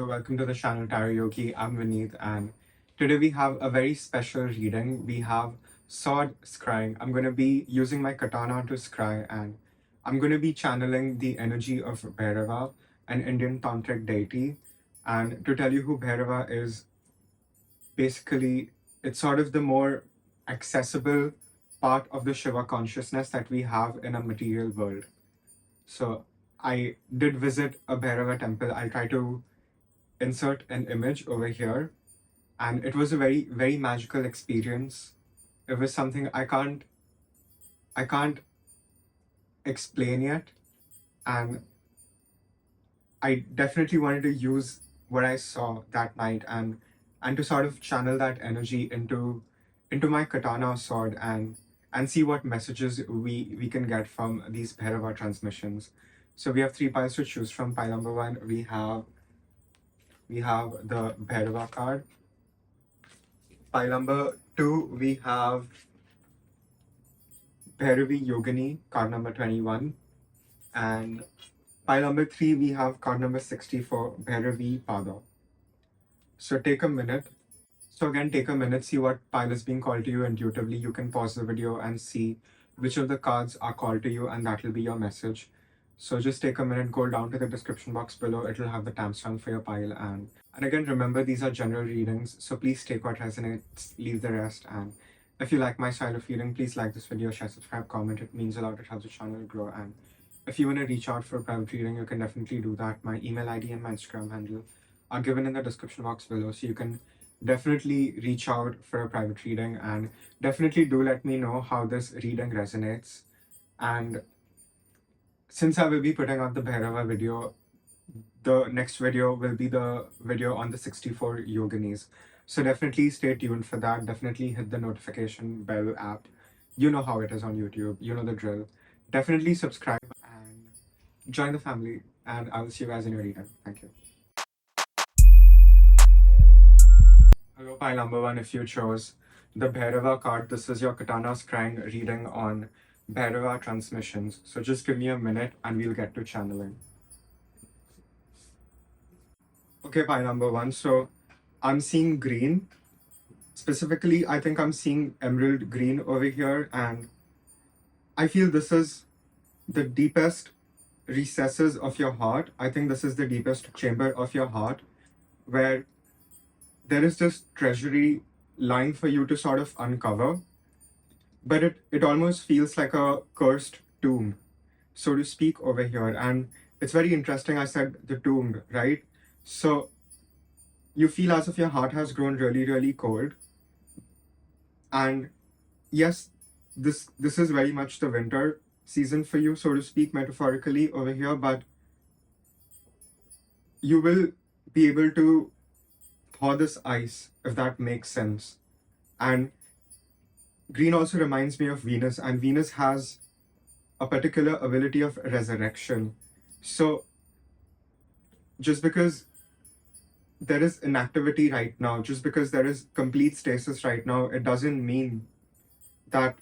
welcome to the channel Tarot Yogi. I'm Vinit, and today we have a very special reading. We have sword scrying. I'm going to be using my katana to scry, and I'm going to be channeling the energy of Bhairava, an Indian tantric deity. And to tell you who Bhairava is, basically, it's sort of the more accessible part of the Shiva consciousness that we have in a material world. So I did visit a Bhairava temple. I'll try to insert an image over here, and it was a very magical experience. It was something I can't explain yet, and I definitely wanted to use what I saw that night and to sort of channel that energy into my katana sword and see what messages we can get from these Bhairava transmissions. So we have three piles to choose from. Pile number one, we have the Bhairava card. Pile number two, we have Bhairavi Yogini, card number 21. And pile number three, we have card number 64, Bhairavi Pada. So take a minute. So again, take a minute, see what pile is being called to you intuitively. You can pause the video and see which of the cards are called to you, and that will be your message. So just take a minute, go down to the description box below. It'll have the timestamp for your pile. And again, remember, these are general readings, so please take what resonates, leave the rest. And if you like my style of reading, please like this video, share, subscribe, comment. It means a lot. It helps the channel grow. And if you want to reach out for a private reading, you can definitely do that. My email ID and my Instagram handle are given in the description box below, so you can definitely reach out for a private reading, and definitely do let me know how this reading resonates. And since I will be putting out the Bhairava video, the next video will be the video on the 64 yoginis. So definitely stay tuned for that. Definitely hit the notification bell app. You know how it is on YouTube. You know the drill. Definitely subscribe and join the family. And I will see you guys in your reading. Thank you. Hello, pile number one. If you chose the Bhairava card, this is your katana scrying reading on Bhairava transmissions. So just give me a minute and we'll get to channeling. Okay, pile number one. So I'm seeing green. Specifically, I think I'm seeing emerald green over here, and I feel this is the deepest recesses of your heart. I think this is the deepest chamber of your heart, where there is this treasury lying for you to sort of uncover, but it almost feels like a cursed tomb, so to speak, over here. And it's very interesting I said the tomb, right? So you feel as if your heart has grown really cold. And yes, this is very much the winter season for you, so to speak, metaphorically over here, but you will be able to thaw this ice, if that makes sense. And green also reminds me of Venus, and Venus has a particular ability of resurrection. So just because there is inactivity right now, just because there is complete stasis right now, it doesn't mean that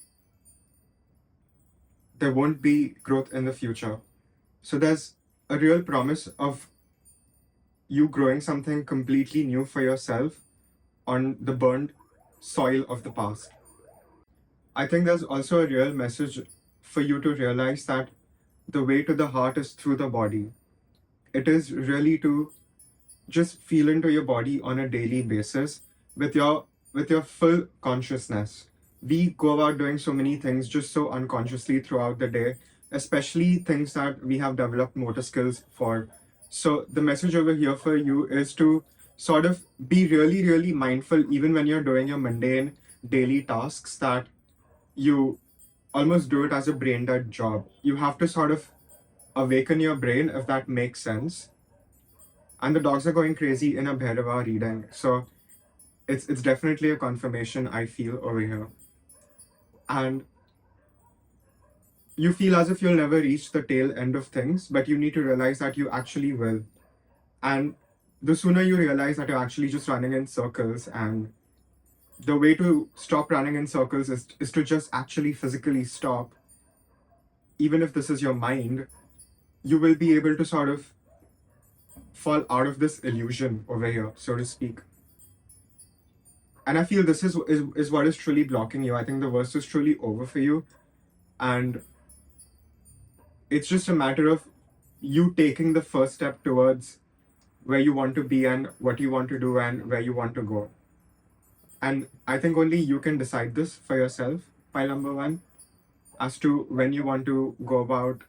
there won't be growth in the future. So there's a real promise of you growing something completely new for yourself on the burned soil of the past. I think there's also a real message for you to realize that the way to the heart is through the body. It is really to just feel into your body on a daily basis with your full consciousness. We go about doing so many things just so unconsciously throughout the day, especially things that we have developed motor skills for. So the message over here for you is to sort of be really mindful, even when you're doing your mundane daily tasks, that you almost do it as a brain dead job. You have to sort of awaken your brain, if that makes sense. And the dogs are going crazy in a Bhairava reading, so it's definitely a confirmation I feel over here. And you feel as if you'll never reach the tail end of things, but you need to realize that you actually will. And the sooner you realize that you're actually just running in circles, and the way to stop running in circles is to just actually physically stop, even if this is your mind, you will be able to sort of fall out of this illusion over here, so to speak. And I feel this is what is truly blocking you. I think the worst is truly over for you. And it's just a matter of you taking the first step towards where you want to be and what you want to do and where you want to go. And I think only you can decide this for yourself, pile number one, as to when you want to go about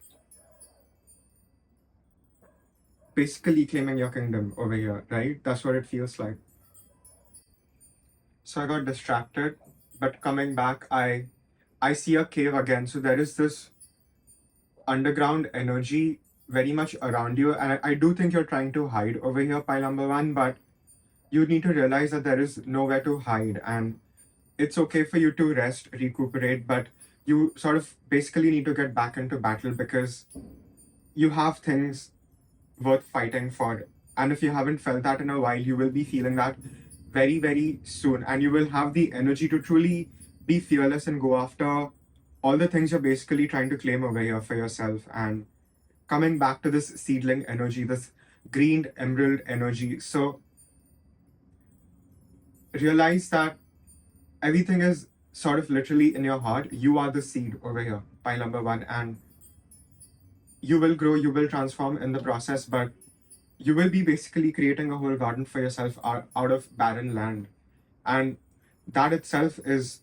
basically claiming your kingdom over here, right? That's what it feels like. So I got distracted, but coming back, I see a cave again. So there is this underground energy very much around you, and I do think you're trying to hide over here, pile number one, but you need to realize that there is nowhere to hide, and it's okay for you to rest, recuperate, but you sort of basically need to get back into battle because you have things worth fighting for. And if you haven't felt that in a while, you will be feeling that very, very soon. And you will have the energy to truly be fearless and go after all the things you're basically trying to claim over here for yourself. And coming back to this seedling energy, this green emerald energy. So realize that everything is sort of literally in your heart. You are the seed over here, pile number one. And you will grow, you will transform in the process, but you will be basically creating a whole garden for yourself out of barren land. And that itself is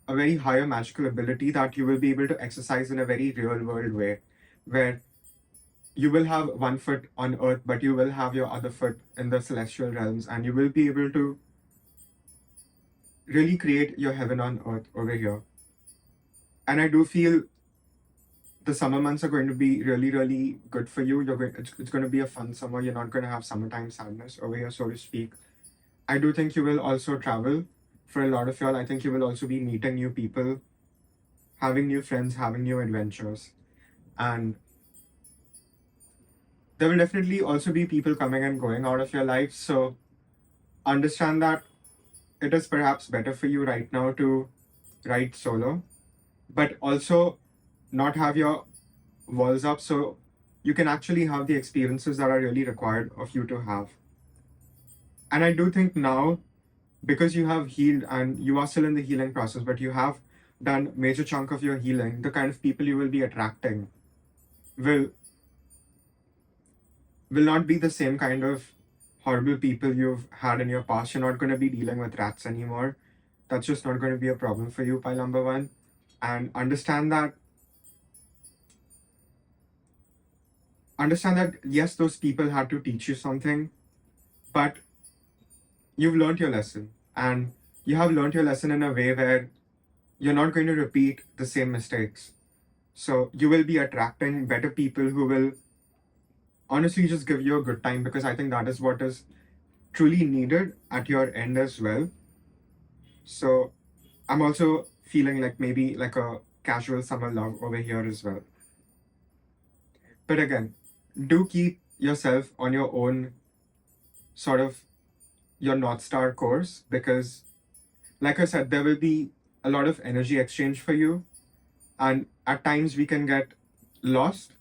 a very higher magical ability that you will be able to exercise in a very real world way, where you will have one foot on earth, but you will have your other foot in the celestial realms, and you will be able to really create your heaven on earth over here. And I do feel the summer months are going to be really, really good for you. It's going to be a fun summer. You're not going to have summertime sadness over here, so to speak. I do think you will also travel for a lot of y'all. I think you will also be meeting new people, having new friends, having new adventures. And there will definitely also be people coming and going out of your life. So understand that it is perhaps better for you right now to ride solo, but also not have your walls up so you can actually have the experiences that are really required of you to have. And I do think now, because you have healed and you are still in the healing process, but you have done major chunk of your healing, the kind of people you will be attracting will not be the same kind of horrible people you've had in your past. You're not going to be dealing with rats anymore. That's just not going to be a problem for you, pile number one. And understand that yes, those people had to teach you something, but you've learned your lesson, and you have learned your lesson in a way where you're not going to repeat the same mistakes. So you will be attracting better people who will honestly just give you a good time, because I think that is what is truly needed at your end as well. So I'm also feeling like maybe like a casual summer love over here as well. But again, do keep yourself on your own sort of your North Star course, because like I said, there will be a lot of energy exchange for you, and at times we can get lost.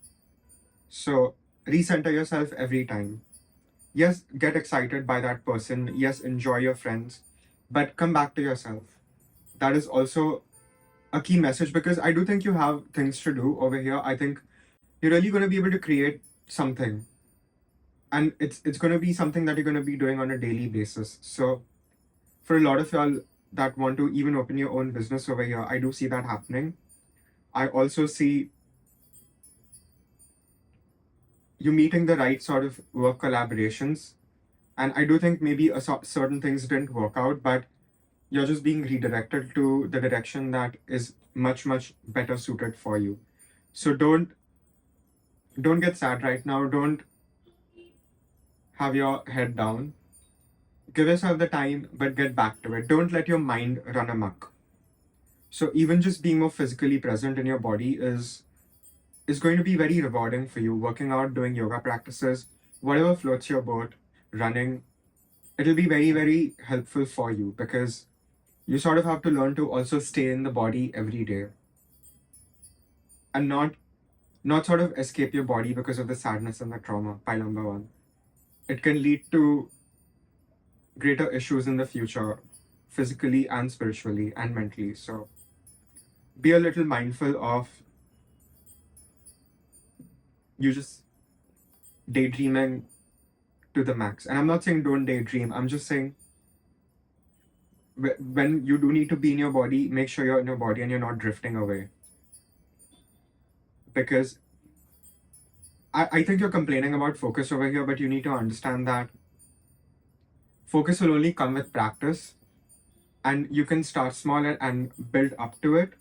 So recenter yourself every time. Yes, get excited by that person. Yes, enjoy your friends, but come back to yourself. That is also a key message, because I do think you have things to do over here. I think you're really going to be able to create something, and it's going to be something that you're going to be doing on a daily basis. So for a lot of y'all that want to even open your own business over here, I do see that happening. I also see you meeting the right sort of work collaborations, and I do think maybe certain things didn't work out, but you're just being redirected to the direction that is much, much better suited for you. So don't get sad right now. Don't have your head down. Give yourself the time, but get back to it. Don't let your mind run amok. So even just being more physically present in your body is going to be very rewarding for you. Working out, doing yoga practices, whatever floats your boat, running, it'll be very, very helpful for you, because you sort of have to learn to also stay in the body every day and not sort of escape your body because of the sadness and the trauma, pile number one. it can lead to greater issues in the future, physically and spiritually and mentally. So be a little mindful of you just daydreaming to the max. And I'm not saying don't daydream, I'm just saying when you do need to be in your body, make sure you're in your body and you're not drifting away. Because I think you're complaining about focus over here, but you need to understand that focus will only come with practice, and you can start small and build up to it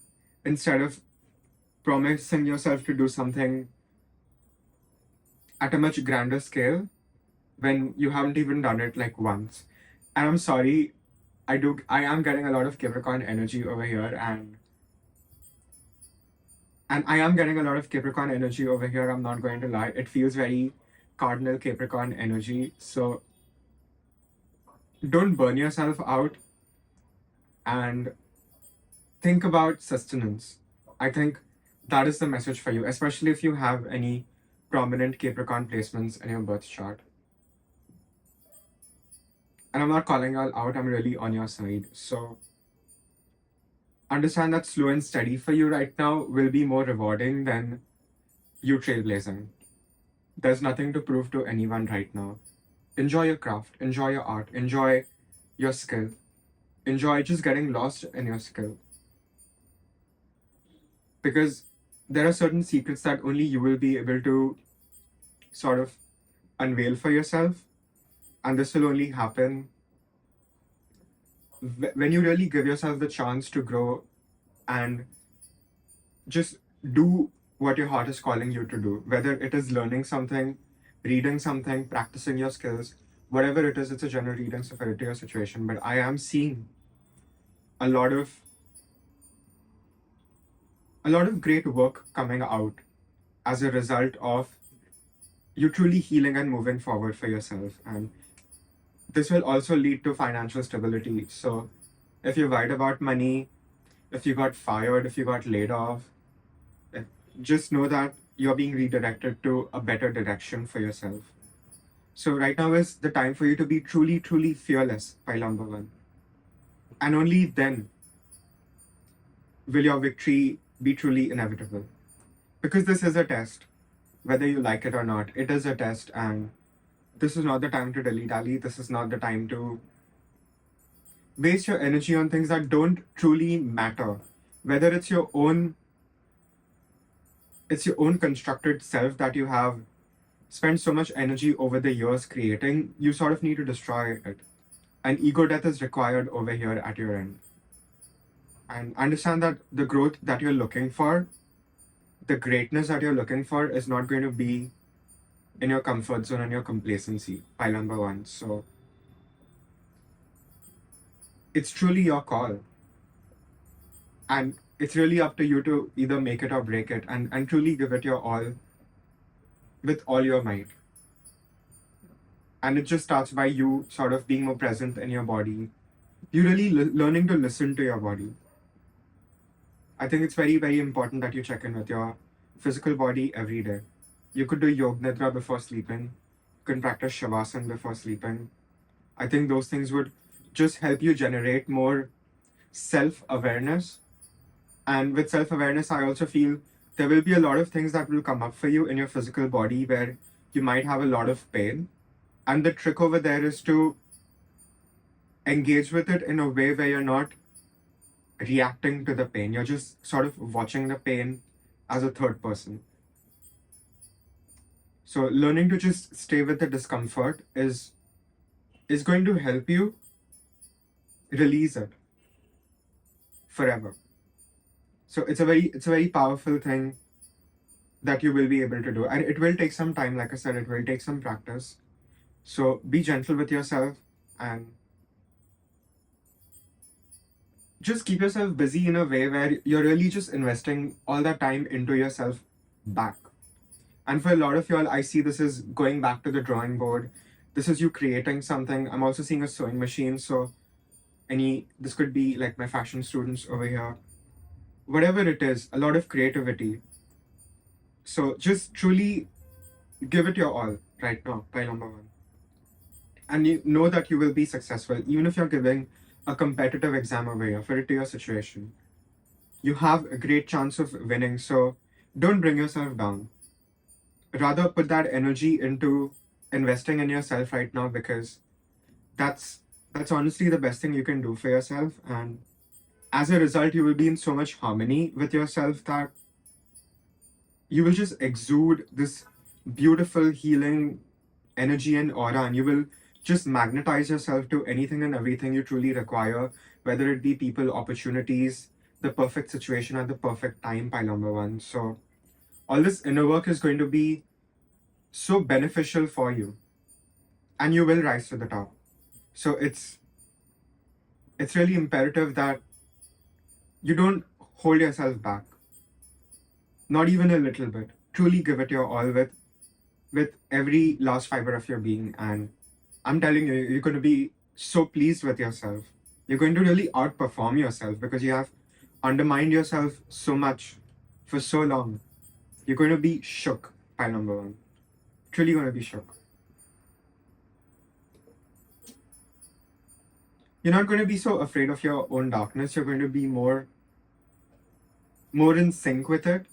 instead of promising yourself to do something at a much grander scale when you haven't even done it like once. And I'm sorry, I am getting a lot of Capricorn energy over here, and I am getting a lot of Capricorn energy over here, I'm not going to lie. It feels very cardinal Capricorn energy. So don't burn yourself out and think about sustenance. I think that is the message for you, especially if you have any prominent Capricorn placements in your birth chart. And I'm not calling y'all out, I'm really on your side. So understand that slow and steady for you right now will be more rewarding than you trailblazing. There's nothing to prove to anyone right now. Enjoy your craft, enjoy your art, enjoy your skill, enjoy just getting lost in your skill. Because there are certain secrets that only you will be able to sort of unveil for yourself, and this will only happen when you really give yourself the chance to grow and just do what your heart is calling you to do, whether it is learning something, reading something, practicing your skills, whatever it is. It's a general reading, so for it to your situation, but I am seeing a lot of great work coming out as a result of you truly healing and moving forward for yourself. And this will also lead to financial stability. So if you're worried about money, if you got fired, if you got laid off, just know that you're being redirected to a better direction for yourself. So right now is the time for you to be truly, truly fearless, pile number one. And only then will your victory be truly inevitable. Because this is a test, whether you like it or not. It is a test, and this is not the time to dilly-dally. This is not the time to waste your energy on things that don't truly matter. Whether it's your own constructed self that you have spent so much energy over the years creating, you sort of need to destroy it. And ego death is required over here at your end. And understand that the growth that you're looking for, the greatness that you're looking for, is not going to be in your comfort zone and your complacency, pile number one. So it's truly your call. And it's really up to you to either make it or break it, and truly give it your all with all your might. And it just starts by you sort of being more present in your body. You really learning to listen to your body. I think it's very, very important that you check in with your physical body every day. You could do Yog Nidra before sleeping. You can practice Shavasana before sleeping. I think those things would just help you generate more self-awareness. And with self-awareness, I also feel there will be a lot of things that will come up for you in your physical body where you might have a lot of pain. And the trick over there is to engage with it in a way where you're not reacting to the pain. You're just sort of watching the pain as a third person. So learning to just stay with the discomfort is going to help you release it forever. So it's a very powerful thing that you will be able to do. And it will take some time, like I said, it will take some practice. So be gentle with yourself and just keep yourself busy in a way where you're really just investing all that time into yourself back. And for a lot of y'all, I see this is going back to the drawing board. This is you creating something. I'm also seeing a sewing machine. So this could be like my fashion students over here. Whatever it is, a lot of creativity. So just truly give it your all right now, pile number one. and you know that you will be successful, even if you're giving a competitive exam over here, fit it to your situation. You have a great chance of winning, so don't bring yourself down. Rather, put that energy into investing in yourself right now, because that's that's honestly the best thing you can do for yourself. And as a result, you will be in so much harmony with yourself that you will just exude this beautiful healing energy and aura, and you will just magnetize yourself to anything and everything you truly require, whether it be people, opportunities, the perfect situation at the perfect time. Pile number one. So all this inner work is going to be so beneficial for you, and you will rise to the top. So it's really imperative that you don't hold yourself back, not even a little bit. Truly give it your all with every last fiber of your being. And I'm telling you, you're going to be so pleased with yourself. You're going to really outperform yourself because you have undermined yourself so much for so long. You're going to be shook. Pile number one. Truly going to be shook. You're not going to be so afraid of your own darkness. You're going to be more in sync with it.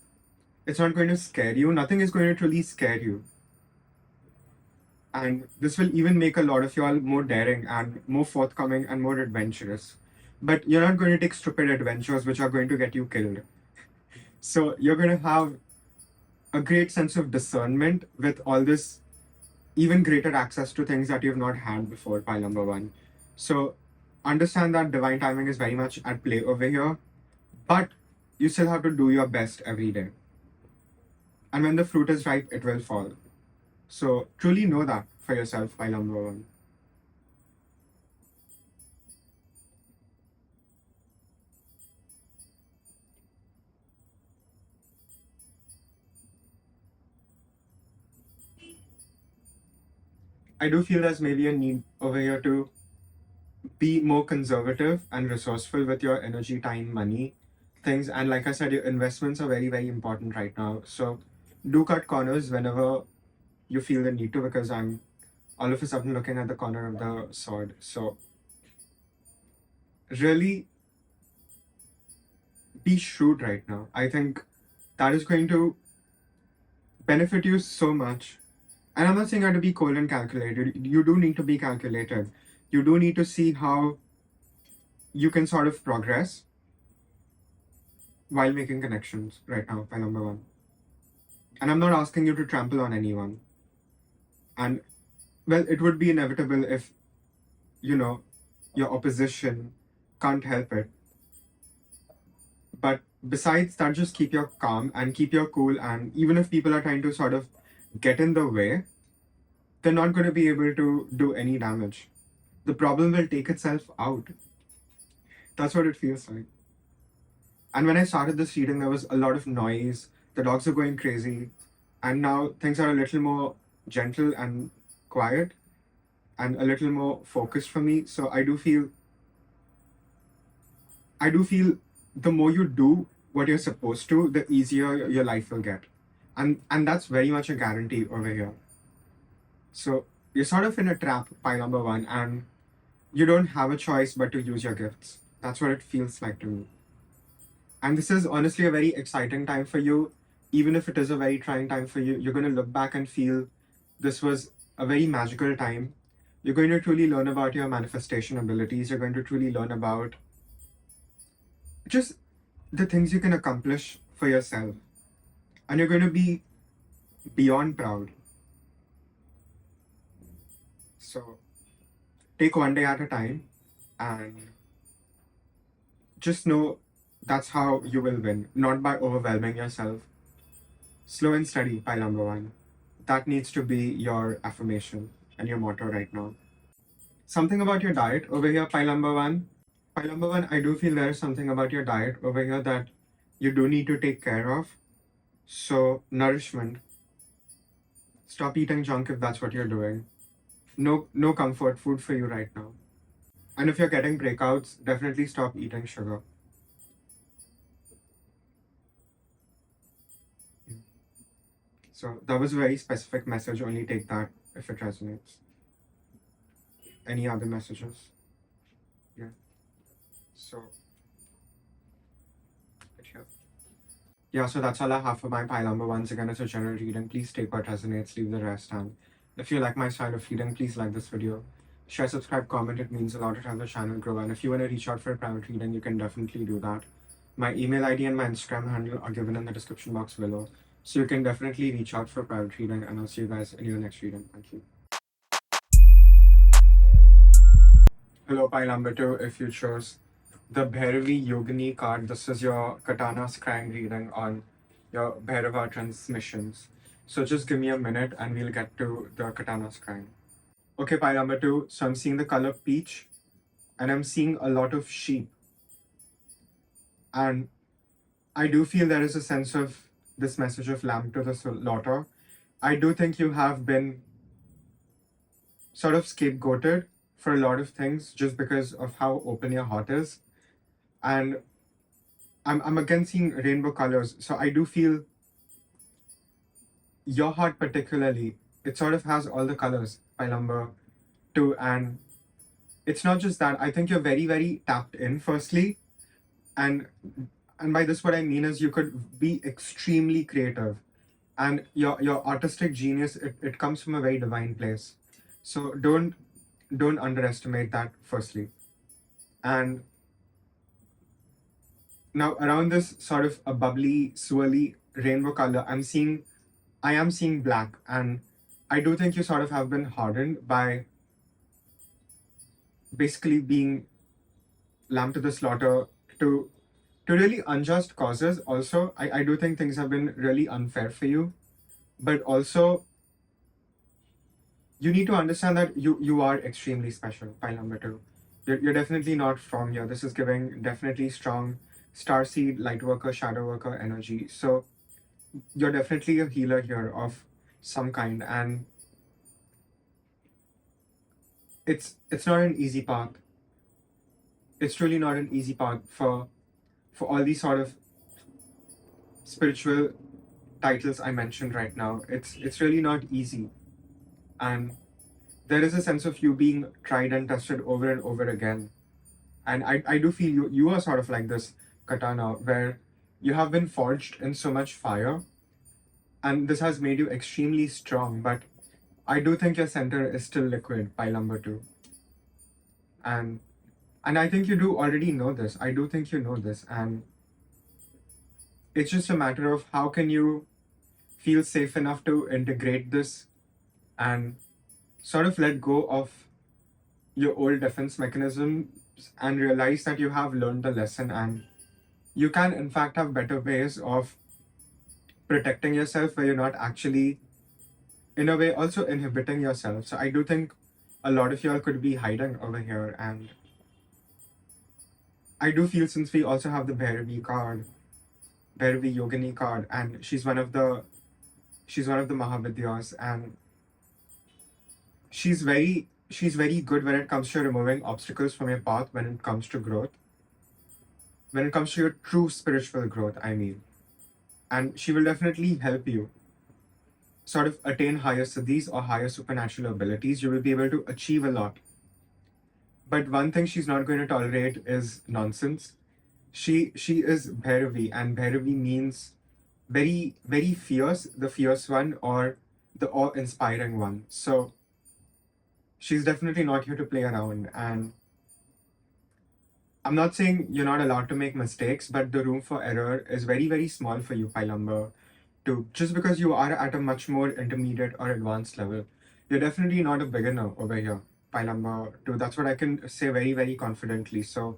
It's not going to scare you. Nothing is going to truly scare you. And this will even make a lot of you all more daring and more forthcoming and more adventurous. But you're not going to take stupid adventures which are going to get you killed. So you're going to have a great sense of discernment with all this even greater access to things that you've not had before. Pile number one. So understand that divine timing is very much at play over here, but you still have to do your best every day. And when the fruit is ripe, it will fall. So truly know that for yourself. Pile number one. I do feel there's maybe a need over here to be more conservative and resourceful with your energy, time, money, things. And like I said, your investments are very, very important right now. So do cut corners whenever you feel the need to, because I'm all of a sudden looking at the corner of the sword. So really be shrewd right now. I think that is going to benefit you so much. And I'm not saying you have to be cold and calculated. You do need to be calculated. You do need to see how you can sort of progress while making connections right now. By number one. And I'm not asking you to trample on anyone. And well, it would be inevitable if, you know, your opposition can't help it. But besides that, just keep your calm and keep your cool. And even if people are trying to sort of get in the way, they're not going to be able to do any damage. The problem will take itself out. That's what it feels like. And when I started this reading, there was a lot of noise. The dogs are going crazy. And now things are a little more gentle and quiet and a little more focused for me. So I do feel the more you do what you're supposed to, the easier your life will get. And that's very much a guarantee over here. So you're sort of in a trap, pile number one, and you don't have a choice but to use your gifts. That's what it feels like to me. And this is honestly a very exciting time for you. Even if it is a very trying time for you, you're going to look back and feel this was a very magical time. You're going to truly learn about your manifestation abilities. You're going to truly learn about just the things you can accomplish for yourself. And you're going to be beyond proud. So take one day at a time and just know that's how you will win, not by overwhelming yourself. Slow and steady, pile number one. That needs to be your affirmation and your motto right now. Something about your diet over here, pile number one. Pile number one, I do feel there is something about your diet over here that you do need to take care of. So, nourishment. Stop eating junk if that's what you're doing. No comfort food for you right now. And if you're getting breakouts, definitely stop eating sugar. So that was a very specific message. Only take that if it resonates. any other messages. Yeah. So, right here. Yeah, so that's all I have for my pile number. Once again, it's a general reading. Please take what resonates, leave the rest. And if you like my style of reading, please like this video. Share, subscribe, comment. It means a lot to have the channel grow. And if you want to reach out for a private reading, you can definitely do that. My email ID and my Instagram handle are given in the description box below. So you can definitely reach out for a private reading. And I'll see you guys in your next reading. Thank you. Hello, pile number 2. If you chose the Bhairavi Yogini card, this is your katana scrying reading on your Bhairava transmissions. So just give me a minute and we'll get to the katana scrying. Okay, pile number 2. So I'm seeing the color peach and I'm seeing a lot of sheep. And I do feel there is a sense of this message of lamb to the slaughter. I do think you have been sort of scapegoated for a lot of things just because of how open your heart is. And I'm again seeing rainbow colors. So I do feel your heart particularly, it sort of has all the colors by number 2. And it's not just that. I think you're very, very tapped in, firstly. And by this what I mean is you could be extremely creative. And your artistic genius, it comes from a very divine place. So don't underestimate that, firstly. And now around this sort of a bubbly, swirly rainbow color, I am seeing black. And I do think you sort of have been hardened by basically being lamb to the slaughter to really unjust causes. Also, I do think things have been really unfair for you. But also, you need to understand that you are extremely special, pile number 2. You're definitely not from here. This is giving definitely strong starseed, light worker, shadow worker energy. So you're definitely a healer here of some kind. And it's not an easy path. It's truly not an easy path for all these sort of spiritual titles I mentioned right now. It's really not easy. And there is a sense of you being tried and tested over and over again. And I do feel you are sort of like this katana where you have been forged in so much fire, and this has made you extremely strong. But I do think your center is still liquid, pile number 2. And I think you do already know this. I do think you know this. And it's just a matter of how can you feel safe enough to integrate this and sort of let go of your old defense mechanisms and realize that you have learned the lesson, and you can in fact have better ways of protecting yourself where you're not actually in a way also inhibiting yourself. So I do think a lot of y'all could be hiding over here. And I do feel, since we also have the Bhairavi card, Bhairavi Yogini card, and she's one of the Mahavidyas, and she's very good when it comes to removing obstacles from your path, when it comes to growth, when it comes to your true spiritual growth, I mean. And she will definitely help you sort of attain higher siddhis or higher supernatural abilities. You will be able to achieve a lot. But one thing she's not going to tolerate is nonsense. She is Bhairavi, and Bhairavi means very, very fierce, the fierce one, or the awe-inspiring one. So she's definitely not here to play around. And I'm not saying you're not allowed to make mistakes, but the room for error is very, very small for you, pile number 2. Just because you are at a much more intermediate or advanced level, you're definitely not a beginner over here, pile number 2. That's what I can say very, very confidently. So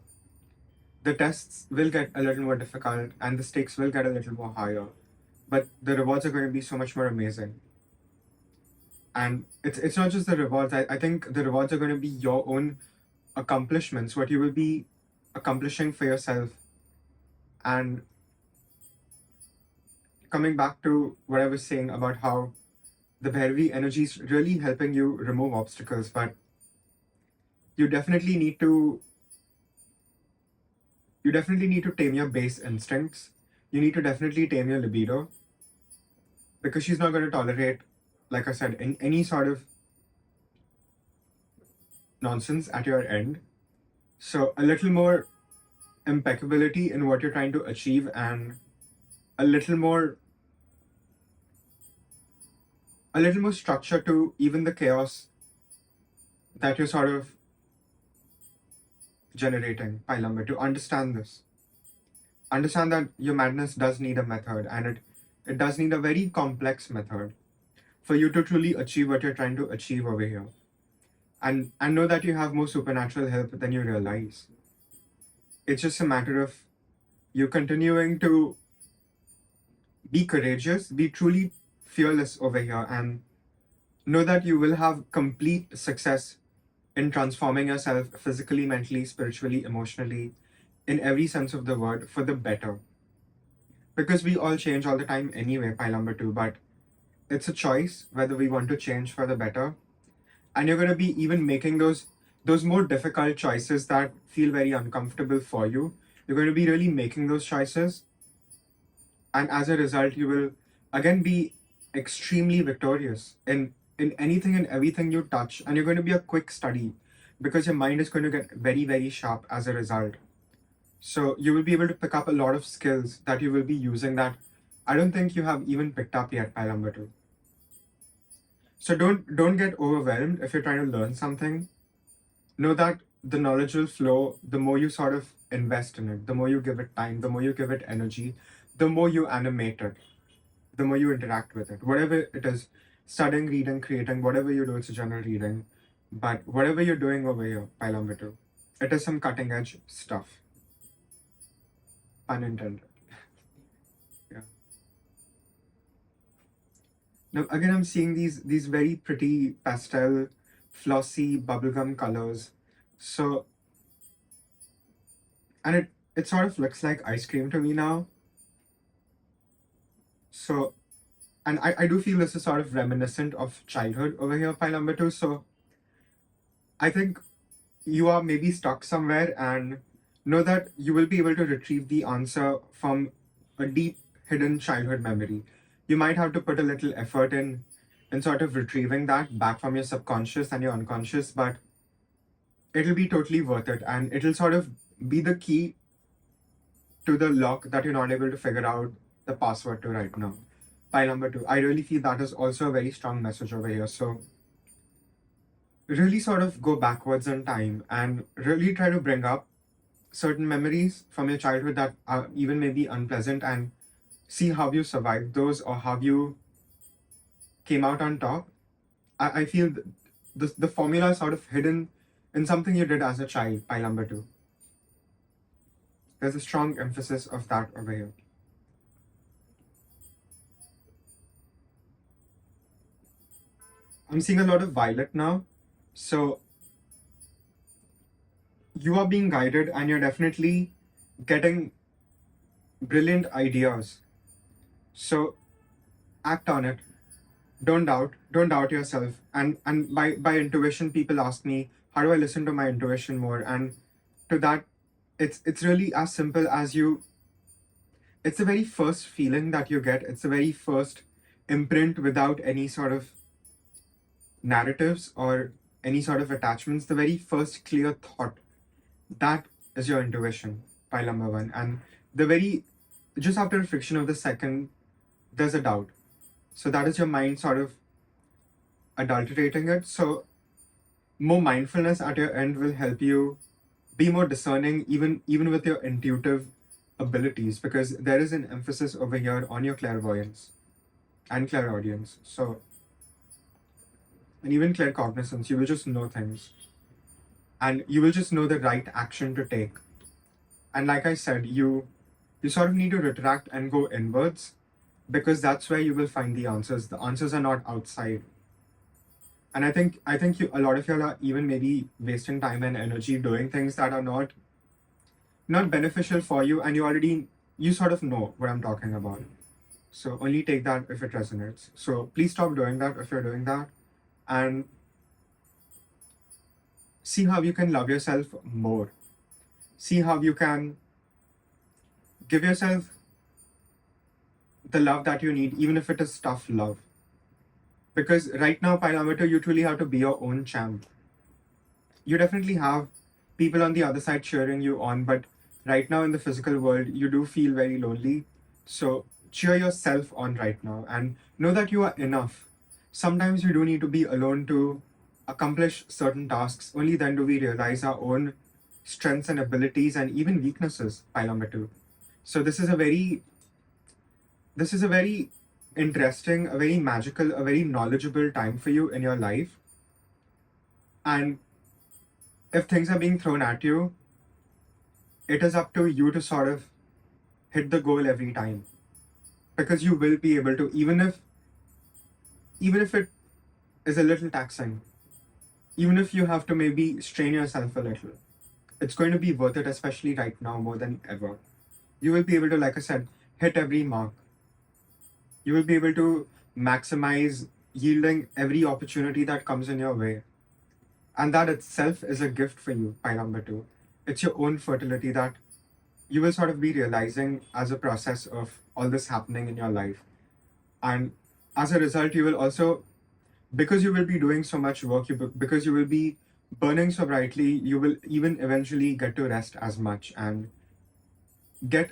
the tests will get a little more difficult and the stakes will get a little more higher, but the rewards are going to be so much more amazing. And it's not just the rewards. I think the rewards are going to be your own accomplishments, what you will be accomplishing for yourself. And coming back to what I was saying about how the Bhairavi energy is really helping you remove obstacles, but you definitely need to tame your base instincts. You need to definitely tame your libido, because she's not going to tolerate, like I said, in any sort of nonsense at your end. So a little more impeccability in what you're trying to achieve, and a little more structure to even the chaos that you're sort of generating, pile number. To understand this, understand that your madness does need a method, and it does need a very complex method for you to truly achieve what you're trying to achieve over here. And know that you have more supernatural help than you realize. It's just a matter of you continuing to be courageous, be truly fearless over here, and know that you will have complete success in transforming yourself physically, mentally, spiritually, emotionally, in every sense of the word, for the better. Because we all change all the time anyway, pile number two, but it's a choice whether we want to change for the better. And you're going to be even making those more difficult choices that feel very uncomfortable for you. You're going to be really making those choices, and as a result you will again be extremely victorious in anything and everything you touch, and you're going to be a quick study because your mind is going to get very, very sharp as a result. So you will be able to pick up a lot of skills that you will be using that I don't think you have even picked up yet, pile number two. So don't get overwhelmed if you're trying to learn something. Know that the knowledge will flow the more you sort of invest in it, the more you give it time, the more you give it energy, the more you animate it, the more you interact with it. Whatever it is, studying, reading, creating, whatever you do, it's a general reading. But whatever you're doing over here, pile number two, it is some cutting edge stuff. Pun intended. Yeah. Now again, I'm seeing these very pretty pastel, flossy bubblegum colors. So, and it sort of looks like ice cream to me now. So, and I do feel this is sort of reminiscent of childhood over here, pile number two. So I think you are maybe stuck somewhere, and know that you will be able to retrieve the answer from a deep hidden childhood memory. You might have to put a little effort in sort of retrieving that back from your subconscious and your unconscious, but it'll be totally worth it, and it'll sort of be the key to the lock that you're not able to figure out the password to right now. Pile number two, I really feel that is also a very strong message over here. So really sort of go backwards in time and really try to bring up certain memories from your childhood that are even maybe unpleasant, and see how you survived those or how you came out on top. I feel the formula is sort of hidden in something you did as a child, pile number two. There's a strong emphasis of that over here. I'm seeing a lot of violet now. So you are being guided, and you're definitely getting brilliant ideas. So act on it. Don't doubt yourself. And by intuition, people ask me, how do I listen to my intuition more? And to that, it's really as simple as it's the very first feeling that you get. It's the very first imprint without any sort of narratives or any sort of attachments. The very first clear thought, that is your intuition, pile number one. And the very just after a friction of the second, there's a doubt. So that is your mind sort of adulterating it. So more mindfulness at your end will help you be more discerning, even with your intuitive abilities, because there is an emphasis over here on your clairvoyance and clairaudience. So, and even claircognizance, you will just know things, and you will just know the right action to take. And like I said, you sort of need to retract and go inwards, because that's where you will find the answers. The answers are not outside. And I think a lot of y'all are even maybe wasting time and energy doing things that are not beneficial for you, and you sort of know what I'm talking about. So only take that if it resonates. So please stop doing that if you're doing that, and see how you can love yourself more. See how you can give yourself the love that you need, even if it is tough love. Because right now, Pyrometer, you truly have to be your own champ. you definitely have people on the other side cheering you on, but right now in the physical world, you do feel very lonely. So cheer yourself on right now and know that you are enough. Sometimes you do need to be alone to accomplish certain tasks. Only then do we realize our own strengths and abilities and even weaknesses, pile number two. So this is a very interesting, a very magical, a very knowledgeable time for you in your life. And if things are being thrown at you, it is up to you to sort of hit the goal every time, because you will be able to, even if it is a little taxing, even if you have to maybe strain yourself a little, it's going to be worth it, especially right now more than ever. You will be able to, like I said, hit every mark. You will be able to maximize yielding every opportunity that comes in your way. And that itself is a gift for you, by number two. It's your own fertility that you will sort of be realizing as a process of all this happening in your life. And as a result, you will also, because you will be doing so much work, because you will be burning so brightly, you will even eventually get to rest as much and get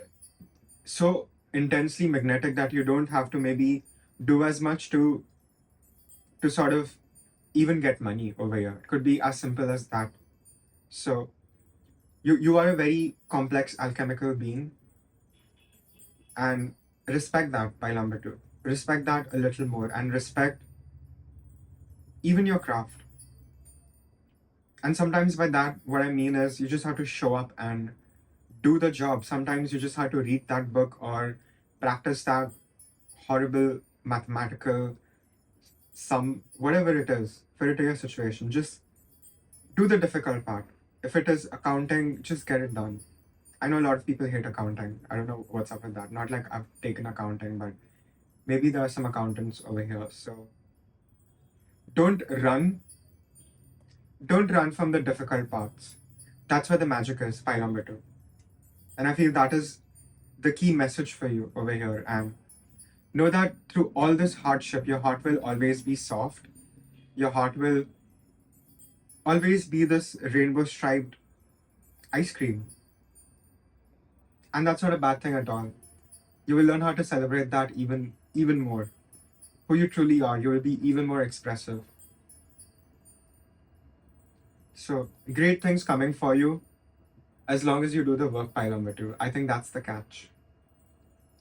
so intensely magnetic that you don't have to maybe do as much to sort of even get money over here. It could be as simple as that. So you are a very complex alchemical being, and respect that, by number two. Respect that a little more and respect even your craft. And sometimes by that, what I mean is you just have to show up and do the job. Sometimes you just have to read that book or practice that horrible mathematical sum, whatever it is, fit it to your situation. Just do the difficult part. If it is accounting, just get it done. I know a lot of people hate accounting. I don't know what's up with that. Not like I've taken accounting, but maybe there are some accountants over here. So don't run. Don't run from the difficult parts. That's where the magic is, pile number two. And I feel that is the key message for you over here. And know that through all this hardship, your heart will always be soft. Your heart will always be this rainbow striped ice cream. And that's not a bad thing at all. You will learn how to celebrate that even more. Who you truly are, you will be even more expressive. So great things coming for you as long as you do the work, pile number two. I think that's the catch.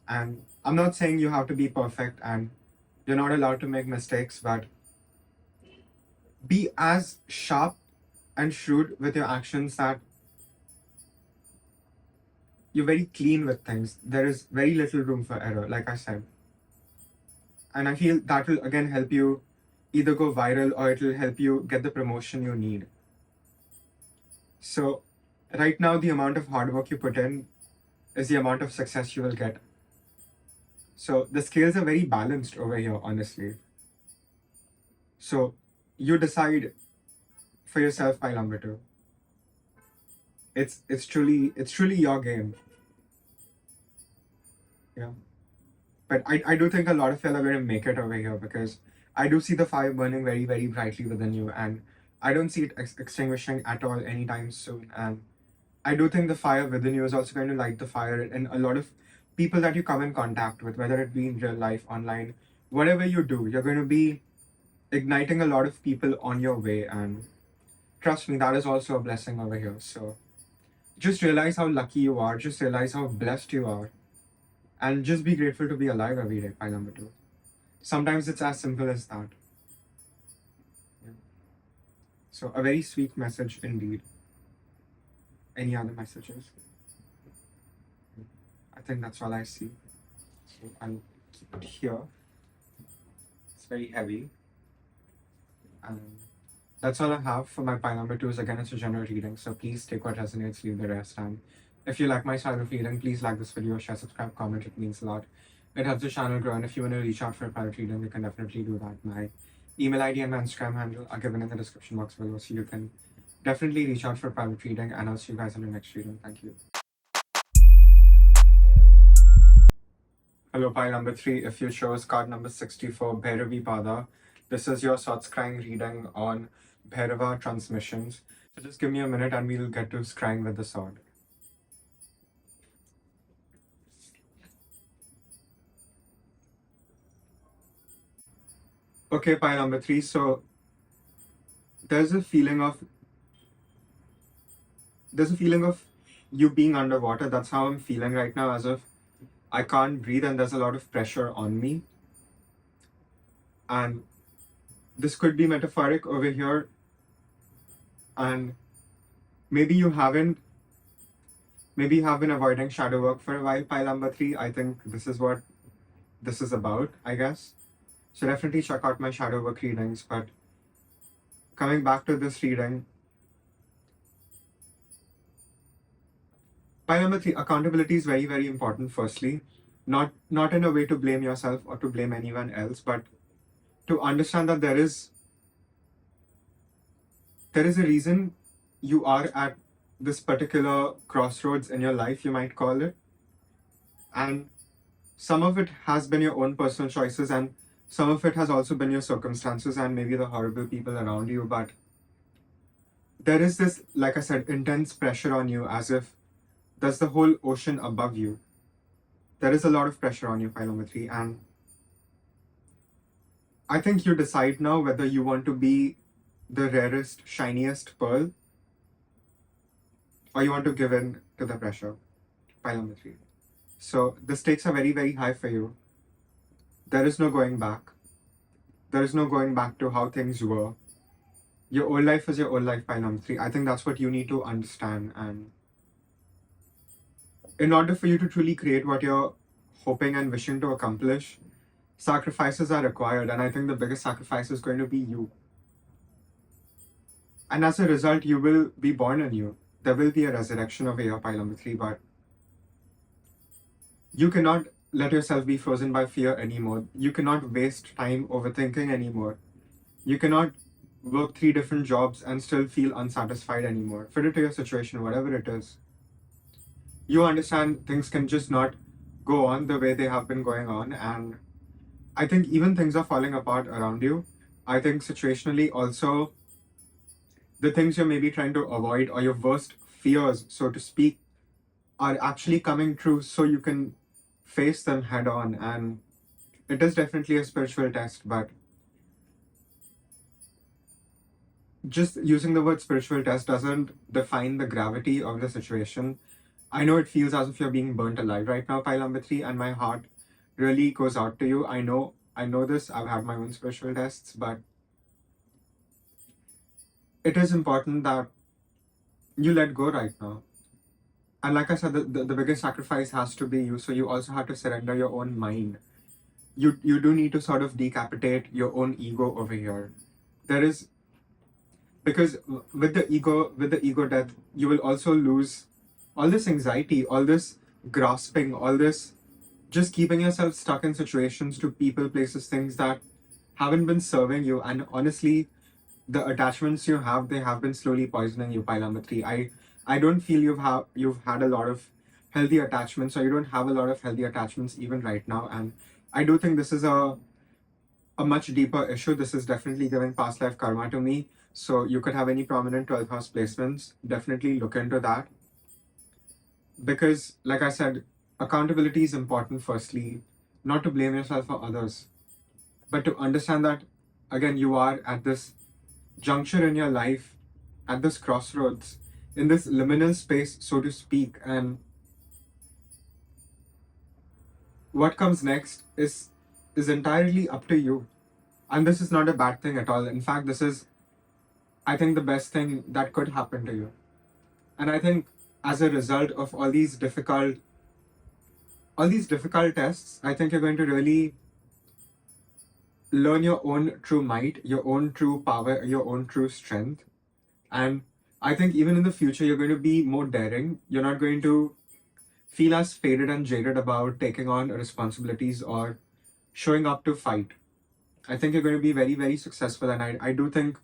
And I'm not saying you have to be perfect and you're not allowed to make mistakes, but be as sharp and shrewd with your actions that you're very clean with things. There is very little room for error, like I said. And I feel that will again help you either go viral or it will help you get the promotion you need. So, right now, the amount of hard work you put in is the amount of success you will get. So, the scales are very balanced over here, honestly. So, you decide for yourself, pile number two. It's truly your game. Yeah. But I do think a lot of y'all are going to make it over here, because I do see the fire burning very, very brightly within you, and I don't see it extinguishing at all anytime soon. And I do think the fire within you is also going to light the fire in a lot of people that you come in contact with, whether it be in real life, online, whatever you do, you're going to be igniting a lot of people on your way. And trust me, that is also a blessing over here. So just realize how lucky you are, just realize how blessed you are, and just be grateful to be alive every day, by number two. Sometimes it's as simple as that. Yeah. So, a very sweet message indeed. Any other messages? I think that's all I see. So, I'll keep it here. It's very heavy. And that's all I have for my pile number two. Is again, it's a general reading. So, please take what resonates, leave the rest. And if you like my style of reading, please like this video, share, subscribe, comment. It means a lot. It helps the channel grow. And if you want to reach out for a private reading, you can definitely do that. My email ID and my Instagram handle are given in the description box below. So, you can definitely reach out for a private reading. And I'll see you guys in the next reading. Thank you. Hello, pile number three. If you chose card number 64, Bhairava Pada, this is your Scrying reading on Bhairava transmissions. So just give me a minute and we'll get to scrying with the sword. Okay, pile number 3. So there's a feeling of you being underwater. That's how I'm feeling right now, as if I can't breathe and there's a lot of pressure on me. And this could be metaphoric over here. And maybe you have been avoiding shadow work for a while, pile number 3. I think this is what this is about, I guess. So definitely check out my shadow work readings. But coming back to this reading, pile number 3, accountability is very, very important. Firstly, not in a way to blame yourself or to blame anyone else, but to understand that there is a reason you are at this particular crossroads in your life, you might call it. And some of it has been your own personal choices, and some of it has also been your circumstances and maybe the horrible people around you. But there is this, like I said, intense pressure on you, as if there's the whole ocean above you. There is a lot of pressure on you, pile number 3. And I think you decide now whether you want to be the rarest, shiniest pearl, or you want to give in to the pressure, pile number 3. So the stakes are very, very high for you. There is no going back. There is no going back to how things were. Your old life is your old life, pile number 3. I think that's what you need to understand. And in order for you to truly create what you're hoping and wishing to accomplish, sacrifices are required. And I think the biggest sacrifice is going to be you. And as a result, you will be born anew. There will be a resurrection over here, pile number 3, but you cannot let yourself be frozen by fear anymore. You cannot waste time overthinking anymore. You cannot work 3 different jobs and still feel unsatisfied anymore. Fit it to your situation, whatever it is. You understand things can just not go on the way they have been going on. And I think even things are falling apart around you. I think situationally also, the things you're maybe trying to avoid or your worst fears, so to speak, are actually coming true, so you can face them head on. And it is definitely a spiritual test, but just using the word spiritual test doesn't define the gravity of the situation. I know it feels as if you're being burnt alive right now, pile number 3, and my heart really goes out to you. I know this. I've had my own spiritual tests, but it is important that you let go right now. And like I said, the biggest sacrifice has to be you. So you also have to surrender your own mind. You do need to sort of decapitate your own ego over here. There is, because with the ego death, you will also lose all this anxiety, all this grasping, all this just keeping yourself stuck in situations, to people, places, things that haven't been serving you. And honestly, the attachments you have, they have been slowly poisoning you, pile number 3. I don't feel you've had a lot of healthy attachments, or you don't have a lot of healthy attachments even right now. And I do think this is a much deeper issue. This is definitely giving past life karma to me. So you could have any prominent 12th house placements. Definitely look into that. Because like I said, accountability is important. Firstly, not to blame yourself or others, but to understand that, again, you are at this juncture in your life, at this crossroads, in this liminal space, so to speak. And what comes next is entirely up to you. And this is not a bad thing at all. In fact, this is, I think, the best thing that could happen to you. And I think as a result of all these difficult tests, I think you're going to really learn your own true might, your own true power, your own true strength. And I think even in the future, you're going to be more daring. You're not going to feel as faded and jaded about taking on responsibilities or showing up to fight. I think you're going to be very, very successful. And I do think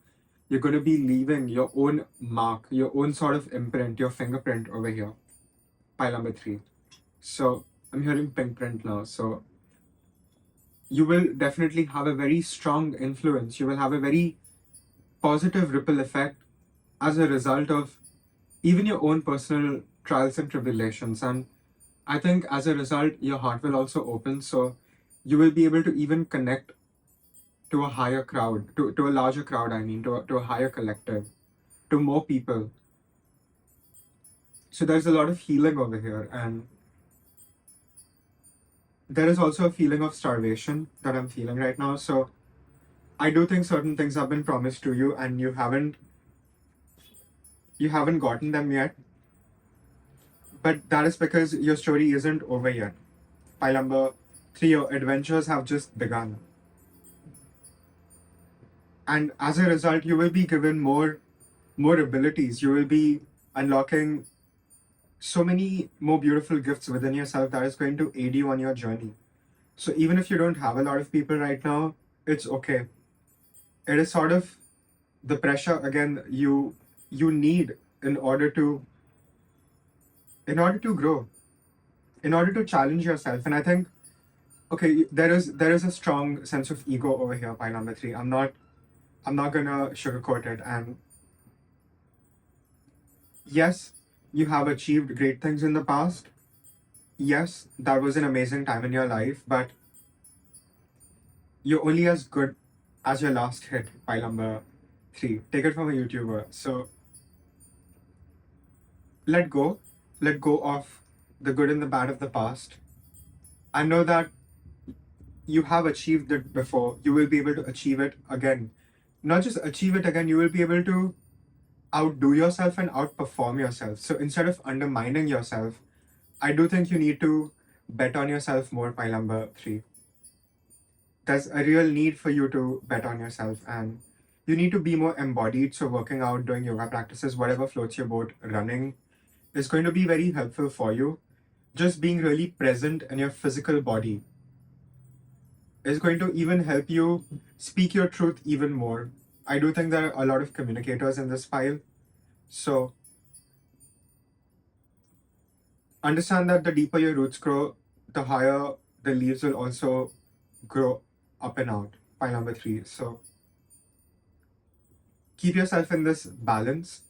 you're going to be leaving your own mark, your own sort of imprint, your fingerprint over here. Pile number 3. So I'm hearing pink print now. So you will definitely have a very strong influence. You will have a very positive ripple effect as a result of even your own personal trials and tribulations. And I think as a result, your heart will also open. So you will be able to even connect to a higher crowd, to a larger crowd, I mean, to a higher collective, to more people. So there's a lot of healing over here. And there is also a feeling of starvation that I'm feeling right now. So I do think certain things have been promised to you and you haven't gotten them yet. But that is because your story isn't over yet. Pile number 3, your adventures have just begun. And as a result, you will be given more abilities. You will be unlocking so many more beautiful gifts within yourself that is going to aid you on your journey. So even if you don't have a lot of people right now, it's okay. It is sort of the pressure again you need in order to grow, in order to challenge yourself. And I think, okay, there is a strong sense of ego over here, pile number 3. I'm not gonna sugarcoat it. And yes, you have achieved great things in the past. Yes, that was an amazing time in your life, but you're only as good as your last hit, pile number 3. Take it from a YouTuber. So let go. Let go of the good and the bad of the past. I know that you have achieved it before. You will be able to achieve it again. Not just achieve it again, you will be able to outdo yourself and outperform yourself. So instead of undermining yourself, I do think you need to bet on yourself more, pile number 3. There's a real need for you to bet on yourself, and you need to be more embodied. So working out, doing yoga practices, whatever floats your boat, running is going to be very helpful for you. Just being really present in your physical body is going to even help you speak your truth even more. I do think there are a lot of communicators in this file. So understand that the deeper your roots grow, the higher the leaves will also grow up and out. Pile number 3. So keep yourself in this balance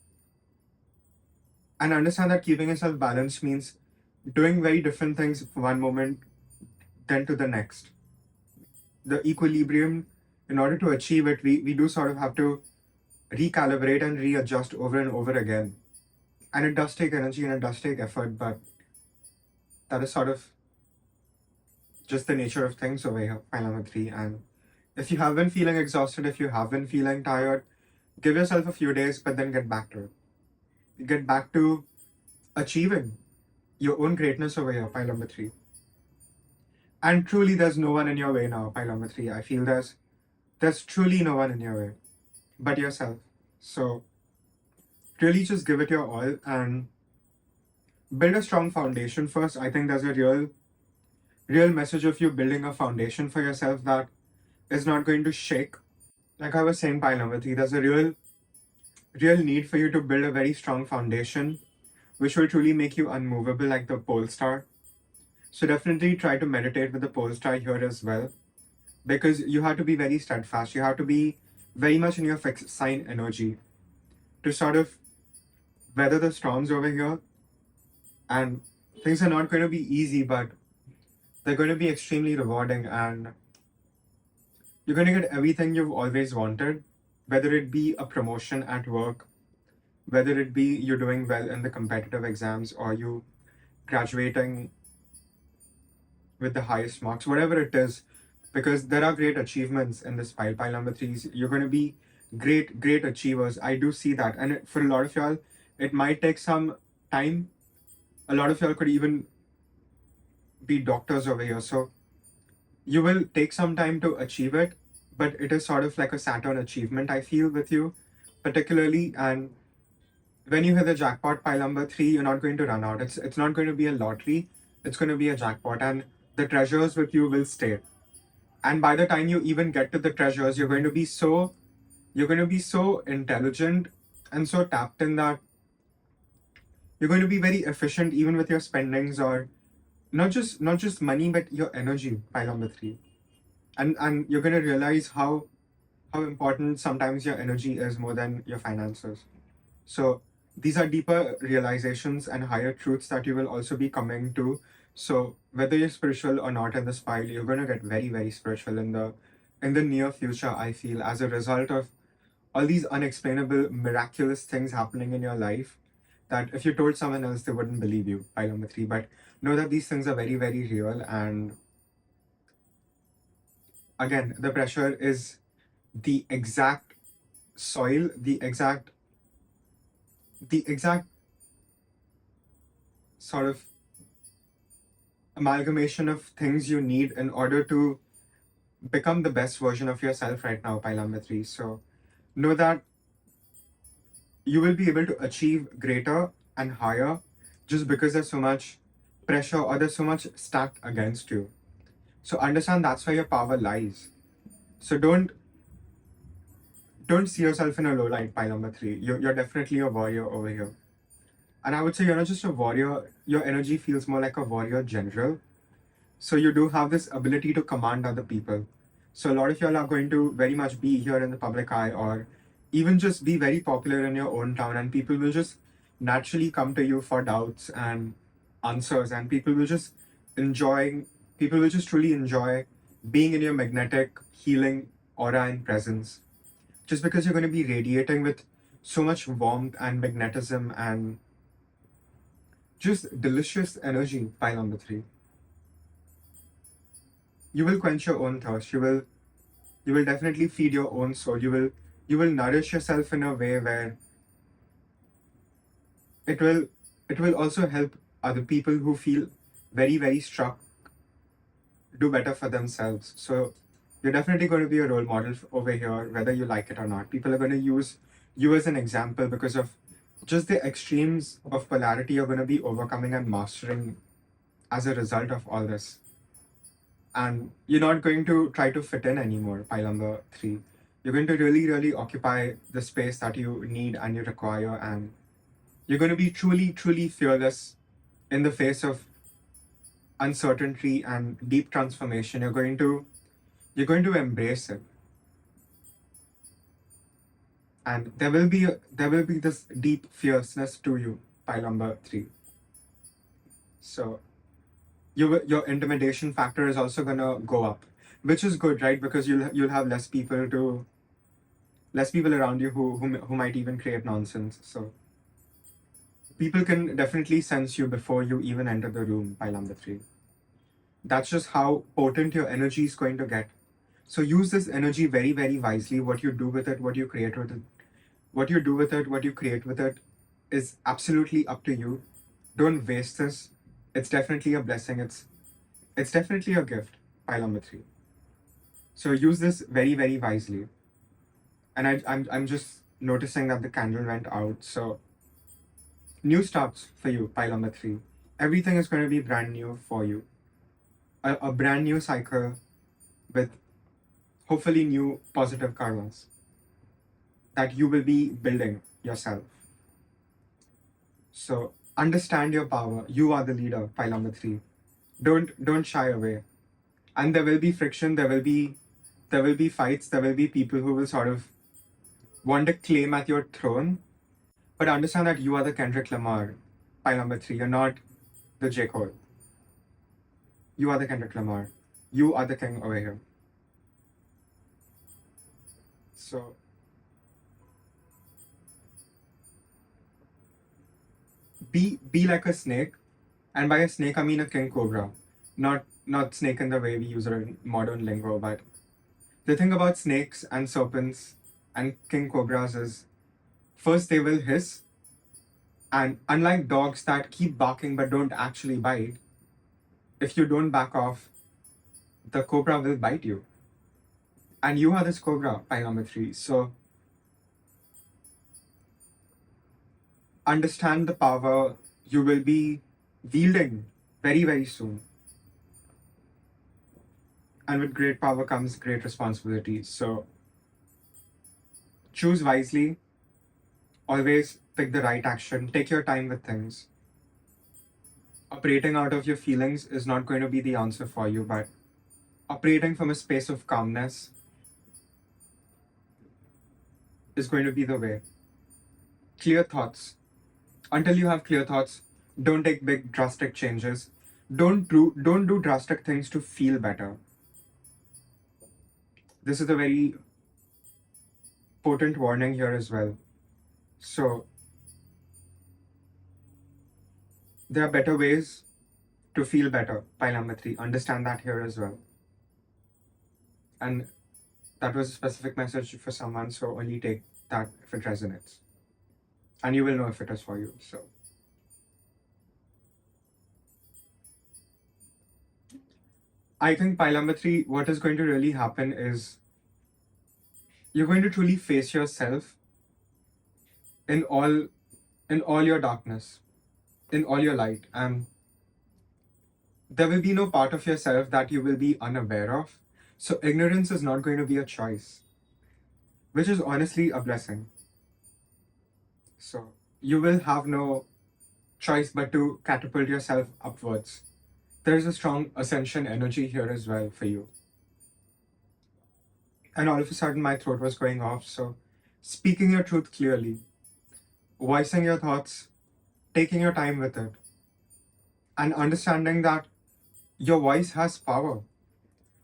and understand that keeping yourself balanced means doing very different things from one moment then to the next. The equilibrium, in order to achieve it, we do sort of have to recalibrate and readjust over and over again. And it does take energy and it does take effort, but that is sort of just the nature of things over here, pile number 3. And if you have been feeling exhausted, if you have been feeling tired, give yourself a few days, but then get back to it. Get back to achieving your own greatness over here, pile number 3. And truly, there's no one in your way now, pile number 3. I feel there's truly no one in your way but yourself. So really just give it your all and build a strong foundation first. I think there's a real message of you building a foundation for yourself that is not going to shake. Like I was saying, pile number 3, there's a real need for you to build a very strong foundation which will truly make you unmovable, like the pole star. So definitely try to meditate with the pole star here as well, because you have to be very steadfast. You have to be very much in your fixed sign energy to sort of weather the storms over here. And things are not going to be easy, but they're going to be extremely rewarding, and you're going to get everything you've always wanted, whether it be a promotion at work, whether it be you're doing well in the competitive exams, or you graduating with the highest marks, whatever it is, because there are great achievements in this pile number 3s. You're going to be great achievers. I do see that. And for a lot of y'all, it might take some time. A lot of y'all could even be doctors over here. So you will take some time to achieve it, but it is sort of like a Saturn achievement, I feel, with you, particularly. And when you hit the jackpot, pile number 3, you're not going to run out. It's not going to be a lottery. It's going to be a jackpot, and the treasures with you will stay. And by the time you even get to the treasures, you're going to be so intelligent and so tapped in that you're going to be very efficient even with your spendings, or not just money, but your energy, pile number 3. And you're going to realize how important sometimes your energy is more than your finances. So these are deeper realizations and higher truths that you will also be coming to. So whether you're spiritual or not in this pile, you're going to get very, very spiritual in the near future, I feel, as a result of all these unexplainable, miraculous things happening in your life that if you told someone else, they wouldn't believe you, pile number three. But know that these things are very, very real. And again, the pressure is the exact soil, the exact sort of amalgamation of things you need in order to become the best version of yourself right now, pile number three. So know that you will be able to achieve greater and higher just because there's so much pressure or there's so much stacked against you. So understand that's where your power lies. So don't see yourself in a low light, pile number three. You're definitely a warrior over here. And I would say you're not just a warrior, your energy feels more like a warrior general. So you do have this ability to command other people. So a lot of y'all are going to very much be here in the public eye or even just be very popular in your own town, and people will just naturally come to you for doubts and answers, and people will just truly enjoy being in your magnetic healing aura and presence. Just because you're going to be radiating with so much warmth and magnetism and just delicious energy, pile number three. You will quench your own thirst. You will definitely feed your own soul. You will nourish yourself in a way where it will also help other people who feel very, very struck do better for themselves. So you're definitely going to be a role model over here, whether you like it or not. People are going to use you as an example because of just the extremes of polarity you're going to be overcoming and mastering as a result of all this. And you're not going to try to fit in anymore, pile number three. You're going to really, really occupy the space that you need and you require, and you're going to be truly, truly fearless in the face of uncertainty and deep transformation. You're going to embrace it. And there will be this deep fierceness to you, pile number three. So your intimidation factor is also gonna go up, which is good, right? Because you'll have less people around you who might even create nonsense. So people can definitely sense you before you even enter the room, pile number three. That's just how potent your energy is going to get. So use this energy very, very wisely. What you do with it, what you create with it, what you do with it, what you create with it is absolutely up to you. Don't waste this. It's definitely a blessing. It's definitely a gift, pile number three. So use this very, very wisely. And I'm just noticing that the candle went out. So new starts for you, pile number three. Everything is going to be brand new for you. A brand new cycle with hopefully new positive karmas that you will be building yourself. So understand your power. You are the leader, pile number three. Don't shy away. And there will be friction, there will be fights, there will be people who will sort of want to claim at your throne. But understand that you are the Kendrick Lamar, pile number three. You're not the J. Cole. You are the Kendrick Lamar. You are the king over here. So be like a snake, and by a snake I mean a king cobra, not snake in the way we use it in modern lingo. But the thing about snakes and serpents and king cobras is, first they will hiss, and unlike dogs that keep barking but don't actually bite, if you don't back off, the cobra will bite you. And you are this cobra, pile number three. So understand the power you will be wielding very, very soon. And with great power comes great responsibility. So choose wisely, always pick the right action, take your time with things. Operating out of your feelings is not going to be the answer for you, but operating from a space of calmness is going to be the way. clear thoughts. Until you have clear thoughts, don't take big drastic changes. Don't do drastic things to feel better. This is a very potent warning here as well. So there are better ways to feel better. Pile number 3. Understand that here as well. And that was a specific message for someone, so only take that if it resonates. And you will know if it is for you. So I think pile number 3, what is going to really happen is you're going to truly face yourself in all your darkness, in all your light. And there will be no part of yourself that you will be unaware of. So ignorance is not going to be a choice, which is honestly a blessing. So you will have no choice but to catapult yourself upwards. There is a strong ascension energy here as well for you. And all of a sudden my throat was going off. So speaking your truth clearly, voicing your thoughts, taking your time with it, and understanding that your voice has power.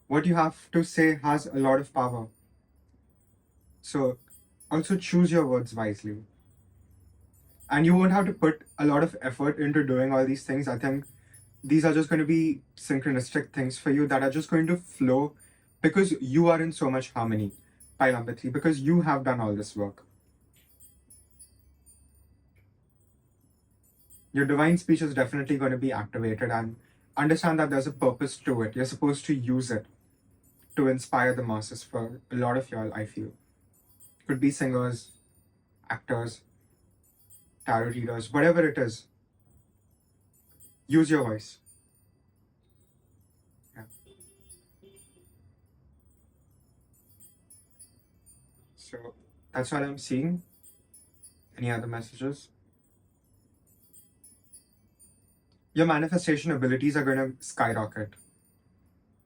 What you have to say has a lot of power. So also choose your words wisely. And you won't have to put a lot of effort into doing all these things. I think these are just going to be synchronistic things for you that are just going to flow because you are in so much harmony. Pile number 3, because you have done all this work. Your divine speech is definitely going to be activated, and understand that there's a purpose to it. You're supposed to use it to inspire the masses for a lot of y'all, I feel. Could be singers, actors, tarot readers, whatever it is. Use your voice. Yeah. So that's what I'm seeing. Any other messages? Your manifestation abilities are going to skyrocket.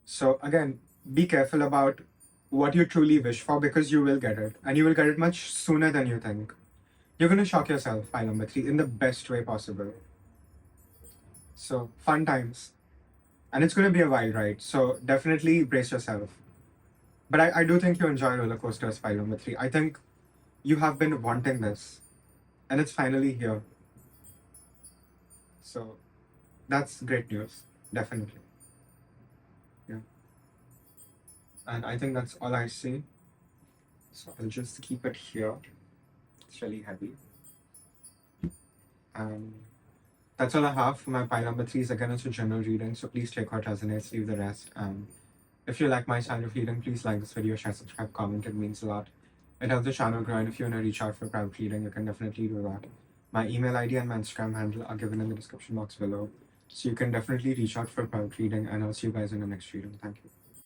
So again, be careful about what you truly wish for, because you will get it, and you will get it much sooner than you think. You're going to shock yourself, pile number 3, in the best way possible. So fun times, and it's going to be a wild ride. So definitely brace yourself. But I do think you enjoy roller coasters, pile number 3. I think you have been wanting this, and it's finally here. So that's great news, definitely. Yeah. And I think that's all I see. So I'll just keep it here. It's really heavy. And that's all I have for my pile number 3s. Again, it's a general reading, so please take what resonates, leave the rest. And if you like my style of reading, please like this video, share, subscribe, comment. It means a lot. It helps the channel grow, and if you want to reach out for private reading, you can definitely do that. My email ID and my Instagram handle are given in the description box below. So you can definitely reach out for private reading, and I'll see you guys in the next reading. Thank you.